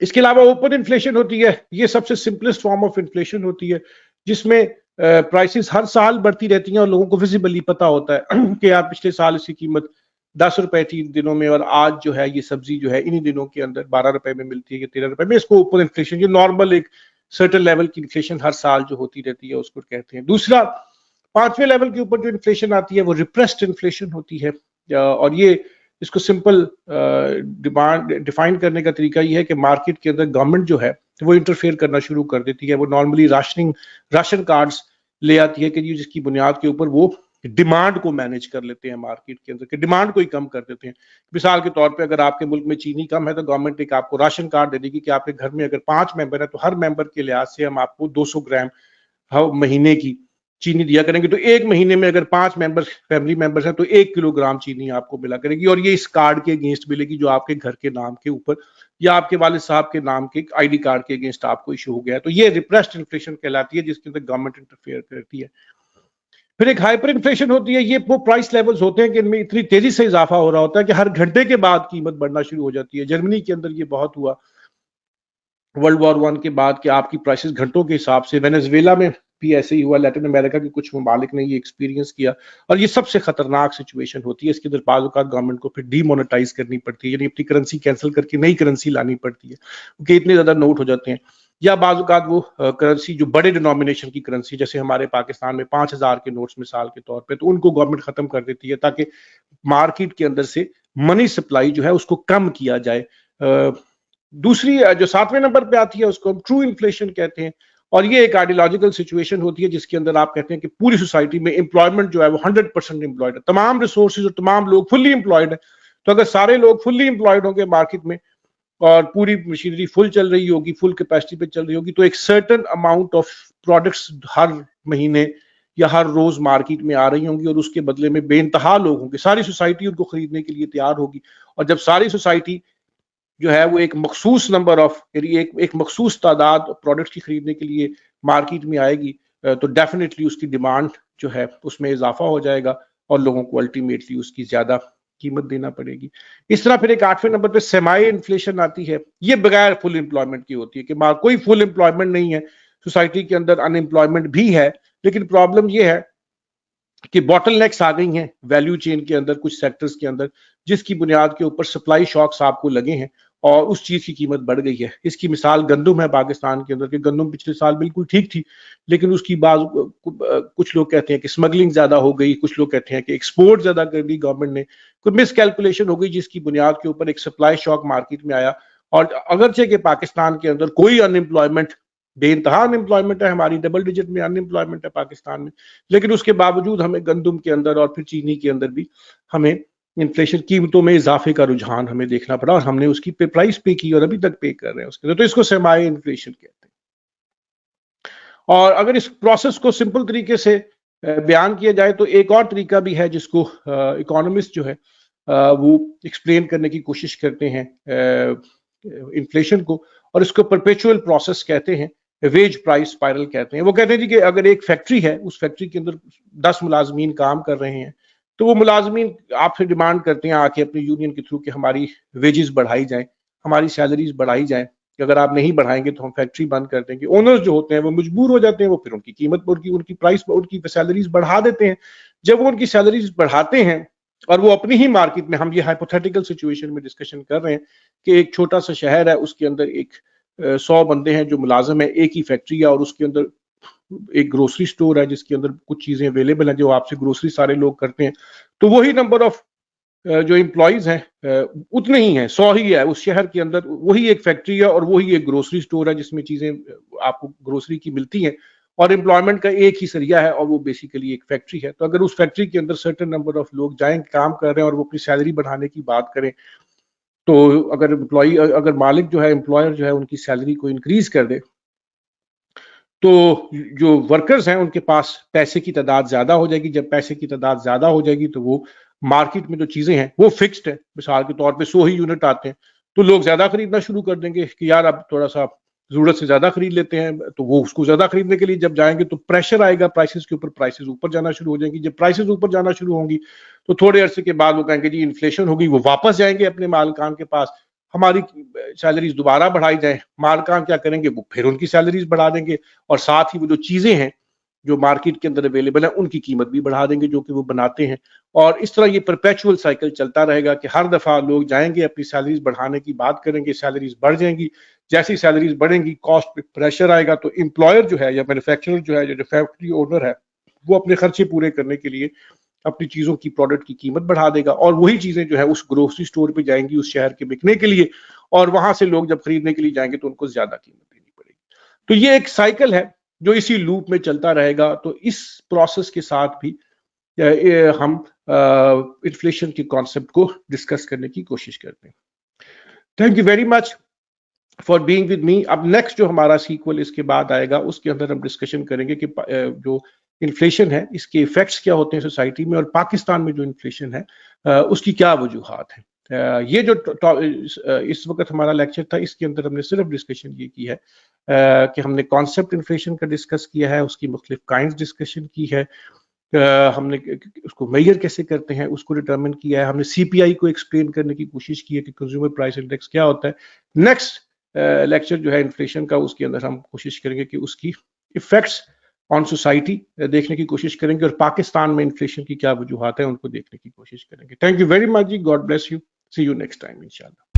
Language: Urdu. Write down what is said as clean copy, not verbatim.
اس کے علاوہ اوپن انفلیشن ہوتی ہے، یہ سب سے سمپلسٹ فارم آف انفلیشن ہوتی ہے، جس میں پرائسز ہر سال بڑھتی رہتی ہیں اور لوگوں کو ویزیبلی پتا ہوتا ہے کہ آپ پچھلے سال اس کی قیمت 10 روپے تھی ان دنوں میں، اور آج جو ہے یہ سبزی جو ہے انہی دنوں کے اندر 12 روپے میں ملتی ہے یا 13 روپے میں. اس کو اوپن انفلیشن، یہ نارمل ایک سرٹن لیول کی انفلیشن ہر سال جو ہوتی رہتی ہے اس کو کہتے ہیں. دوسرا، پانچویں لیول کے اوپر جو انفلیشن آتی ہے وہ ریپریسڈ انفلیشن ہوتی ہے، اور یہ اس کو سمپل ڈیفائن کرنے کا طریقہ یہ ہے کہ مارکیٹ کے اندر گورنمنٹ جو ہے وہ انٹرفیئر کرنا شروع کر دیتی ہے. وہ نارملی راشن کارڈز لے آتی ہے کہ جس کی بنیاد کے اوپر وہ ڈیمانڈ کو مینج کر لیتے ہیں مارکیٹ کے اندر، کہ ڈیمانڈ کو ہی کم کر دیتے ہیں. مثال کے طور پہ اگر آپ کے ملک میں چینی کم ہے تو گورنمنٹ ایک آپ کو راشن کارڈ دے دے گی کہ آپ کے گھر میں اگر 5 ممبر ہیں تو ہر ممبر کے لحاظ سے ہم آپ کو 200 گرام مہینے کی چینی دیا کریں گے. تو ایک مہینے میں اگر 5 فیملی ممبرز ہیں تو 1 کلو گرام چینی آپ کو ملا کرے گی، اور یہ اس کارڈ کے اگینسٹ ملے گی جو آپ کے گھر کے نام کے اوپر یا آپ کے والد صاحب کے نام کے آئی ڈی کارڈ کے اگینسٹ آپ کو ایشو ہو گیا ہے. تو یہ ریپریسڈ انفلیشن کہلاتی ہے، جس کے اندر گورنمنٹ انٹرفیئر کرتی ہے. پھر ایک ہائپر انفلیشن ہوتی ہے، یہ وہ پرائس لیولز ہوتے ہیں کہ ان میں اتنی تیزی سے اضافہ ہو رہا ہوتا ہے کہ ہر گھنٹے کے بعد قیمت بڑھنا شروع ہو جاتی ہے. جرمنی کے اندر یہ بہت ہوا ورلڈ وار 1 کے بعد کہ آپ کی پرائسز گھنٹوں کے حساب سے. وینزویلا میں بھی ایسے ہی ہوا، لیٹن امریکہ کے کچھ ممالک نے یہ ایکسپیرینس کیا، اور یہ سب سے خطرناک سچویشن ہوتی ہے. اس کے اندر بعض اوقات گورنمنٹ کو پھر ڈی مونیٹائز کرنی پڑتی ہے، یعنی اپنی کرنسی کینسل کر کے نئی کرنسی لانی پڑتی ہے کیونکہ اتنے زیادہ نوٹ ہو جاتے ہیں. یا بعض اوقات وہ کرنسی جو بڑے ڈینومینیشن کی کرنسی، جیسے ہمارے پاکستان میں 5000 کے نوٹس مثال کے طور پہ، تو ان کو گورنمنٹ ختم کر دیتی ہے تاکہ مارکیٹ کے اندر سے منی سپلائی جو ہے اس کو کم کیا جائے. دوسری جو 7ویں نمبر پہ آتی ہے اس کو ہم ٹرو انفلیشن کہتے ہیں، اور یہ ایک آئیڈیالوجیکل سچویشن ہوتی ہے جس کے اندر آپ کہتے ہیں کہ پوری سوسائٹی میں امپلائمنٹ جو ہے وہ 100% امپلائڈ ہے، تمام ریسورسز اور تمام لوگ فلی امپلائڈ ہیں. تو اگر سارے لوگ فلی امپلائڈ ہوں گے مارکیٹ میں اور پوری مشینری فل چل رہی ہوگی، فل کیپیسٹی پہ چل رہی ہوگی، تو ایک سرٹن اماؤنٹ آف پروڈکٹس ہر مہینے یا ہر روز مارکیٹ میں آ رہی ہوں گی، اور اس کے بدلے میں بے انتہا لوگ ہوں گے، ساری سوسائٹی ان کو خریدنے کے لیے تیار ہوگی. اور جب ساری سوسائٹی جو ہے وہ ایک مخصوص نمبر آف، یعنی ایک مخصوص تعداد پروڈکٹس کی خریدنے کے لیے مارکیٹ میں آئے گی، تو ڈیفینیٹلی اس کی ڈیمانڈ جو ہے اس میں اضافہ ہو جائے گا اور لوگوں کو الٹیمیٹلی اس کی زیادہ قیمت دینا پڑے گی. اس طرح پھر ایک 8ویں نمبر پہ سیمائی انفلیشن آتی ہے. یہ بغیر فل امپلائمنٹ کی ہوتی ہے کہ کوئی فل امپلائمنٹ نہیں ہے، سوسائٹی کے اندر ان امپلائمنٹ بھی ہے، لیکن پرابلم یہ ہے کہ باٹل نیکس آ گئی ہیں ویلیو چین کے اندر کچھ سیکٹرز کے اندر، جس کی بنیاد کے اوپر سپلائی شاکس آپ کو لگے ہیں اور اس چیز کی قیمت بڑھ گئی ہے. اس کی مثال گندم ہے پاکستان کے اندر، کہ گندم پچھلے سال بالکل ٹھیک تھی، لیکن اس کی کچھ لوگ کہتے ہیں کہ اسمگلنگ زیادہ ہو گئی، کچھ لوگ کہتے ہیں کہ ایکسپورٹ زیادہ کر دی گورنمنٹ نے، کوئی مس کیلکولیشن ہو گئی جس کی بنیاد کے اوپر ایک سپلائی شاک مارکیٹ میں آیا. اور اگرچہ کہ پاکستان کے اندر کوئی ان امپلائمنٹ، بے انتہا ان امپلائمنٹ ہے، ہماری ڈبل ڈیجٹ میں ان امپلائمنٹ ہے پاکستان میں، لیکن اس کے باوجود ہمیں گندم کے اندر اور پھر چینی کے اندر بھی ہمیں انفلیشن قیمتوں میں اضافے کا رجحان ہمیں دیکھنا پڑا، اور ہم نے اس کی پرائس پے کی اور ابھی تک پے کر رہے ہیں اس کے اندر. تو اس کو سرمایہ انفلیشن کہتے ہیں. اور اگر اس پروسیس کو سمپل طریقے سے بیان کیا جائے تو ایک اور طریقہ بھی ہے جس کو اکانومسٹ جو ہے وہ ایکسپلین کرنے کی کوشش کرتے ہیں انفلیشن کو، اور اس کو پرپیچوئل پروسیس کہتے ہیں، ویج پرائس اسپائرل کہتے ہیں. وہ کہتے ہیں جی کہ اگر ایک فیکٹری ہے، اس فیکٹری کے اندر 10 ملازمین کام کر رہے ہیں، تو وہ ملازمین آپ سے ڈیمانڈ کرتے ہیں آ کے اپنی یونین کے تھرو کہ ہماری ویجز بڑھائی جائیں، ہماری سیلریز بڑھائی جائیں، کہ اگر آپ نہیں بڑھائیں گے تو ہم فیکٹری بند کر دیں گے. اونرز جو ہوتے ہیں وہ مجبور ہو جاتے ہیں، وہ پھر ان کی قیمت، ان کی پرائس، ان کی سیلریز بڑھا دیتے ہیں. جب وہ ان کی سیلریز بڑھاتے ہیں اور وہ اپنی ہی مارکیٹ میں، ہم یہ ہائپوتھیٹیکل سچویشن میں ڈسکشن کر رہے ہیں کہ ایک چھوٹا سا شہر ہے، اس کے اندر ایک 100 بندے ہیں جو ملازم ہیں، ایک ہی فیکٹری ہے، اور اس کے اندر ایک گروسری سٹور ہے جس کے اندر کچھ چیزیں اویلیبل ہیں جو آپ سے گروسری سارے لوگ کرتے ہیں. تو وہی نمبر آف جو امپلائیز ہیں اتنے ہی ہیں، 100 ہی ہے اس شہر کے اندر، وہی ایک فیکٹری ہے اور وہی ایک گروسری سٹور ہے جس میں چیزیں آپ کو گروسری کی ملتی ہیں، اور امپلائمنٹ کا ایک ہی ذریعہ ہے اور وہ بیسیکلی ایک فیکٹری ہے. تو اگر اس فیکٹری کے اندر سرٹن نمبر آف لوگ جائیں، کام کر رہے ہیں اور وہ اپنی سیلری بڑھانے کی بات کریں، تو اگر مالک جو ہے، امپلائر جو ہے، ان کی سیلری کو انکریز کر دے، تو جو ورکرز ہیں ان کے پاس پیسے کی تعداد زیادہ ہو جائے گی. جب پیسے کی تعداد زیادہ ہو جائے گی تو وہ مارکیٹ میں جو چیزیں ہیں وہ فکسڈ ہیں، مثال کے طور پہ 100 ہی یونٹ آتے ہیں، تو لوگ زیادہ خریدنا شروع کر دیں گے کہ یار اب تھوڑا سا ضرورت سے زیادہ خرید لیتے ہیں. تو وہ اس کو زیادہ خریدنے کے لیے جب جائیں گے تو پریشر آئے گا پرائسز کے اوپر، پرائسز اوپر جانا شروع ہو جائیں گی. جب پرائسز اوپر جانا شروع ہوں گی تو تھوڑے عرصے کے بعد وہ کہیں گے جی انفلیشن ہوگی، وہ واپس جائیں گے اپنے مالکان کے پاس ہماری سیلریز دوبارہ بڑھائی جائیں. مالکان کیا کریں گے, وہ پھر ان کی سیلریز بڑھا دیں گے, اور ساتھ ہی وہ جو چیزیں ہیں جو مارکیٹ کے اندر اویلیبل ہیں ان کی قیمت بھی بڑھا دیں گے جو کہ وہ بناتے ہیں. اور اس طرح یہ پرپیچول سائیکل چلتا رہے گا کہ ہر دفعہ لوگ جائیں گے اپنی سیلریز بڑھانے کی بات کریں گے, سیلریز بڑھ جائیں گی. جیسی سیلریز بڑھیں گی کاسٹ پہ پریشر آئے گا, تو امپلائر جو ہے یا مینوفیکچرر جو ہے, جو فیکٹری اونر ہے, وہ اپنے خرچے پورے کرنے کے لیے اپنی چیزوں کی پروڈکٹ کی قیمت بڑھا دے گا, اور وہی چیزیں جو ہے اس گروسری اسٹور پہ جائیں گی اس شہر کے بکنے کے لیے, اور وہاں سے لوگ جب خریدنے کے لیے جائیں گے تو ان کو زیادہ قیمت دینی پڑے گی. تو یہ ایک سائیکل ہے جو اسی لوپ میں چلتا رہے گا. تو اس پروسیس کے ساتھ بھی ہم انفلیشن کے کانسیپٹ کو ڈسکس کرنے کی کوشش کرتے ہیں. Thank you very much for being with me. اب نیکسٹ جو ہمارا سیکول اس کے بعد آئے گا اس کے اندر ہم ڈسکشن کریں گے کہ جو انفلیشن ہے اس کے ایفیکٹس کیا ہوتے ہیں سوسائٹی میں, اور پاکستان میں جو انفلیشن ہے اس کی کیا وجوہات ہیں. یہ جو اس وقت ہمارا لیکچر تھا اس کے اندر ہم نے صرف ڈسکشن یہ کی ہے کہ ہم نے کانسیپٹ انفلیشن کا ڈسکس کیا ہے, اس کی مختلف کائنڈز ڈسکشن کی ہے, ہم نے اس کو میئر کیسے کرتے ہیں اس کو ڈٹرمن کیا ہے, ہم نے سی پی آئی کو ایکسپلین کرنے کی کوشش کی ہے کہ کنزیومر پرائس انڈیکس کیا ہوتا ہے. نیکسٹ لیکچر جو ہے انفلیشن کا, اس کے اندر ہم کوشش کریں گے کہ اس کی ایفیکٹس آن سوسائٹی دیکھنے کی کوشش کریں گے, اور پاکستان میں انفلیشن کی کیا وجوہات ہیں ان کو دیکھنے کی کوشش کریں گے. تھینک یو ویری مچ جی, God bless you, see you next time انشاءاللہ.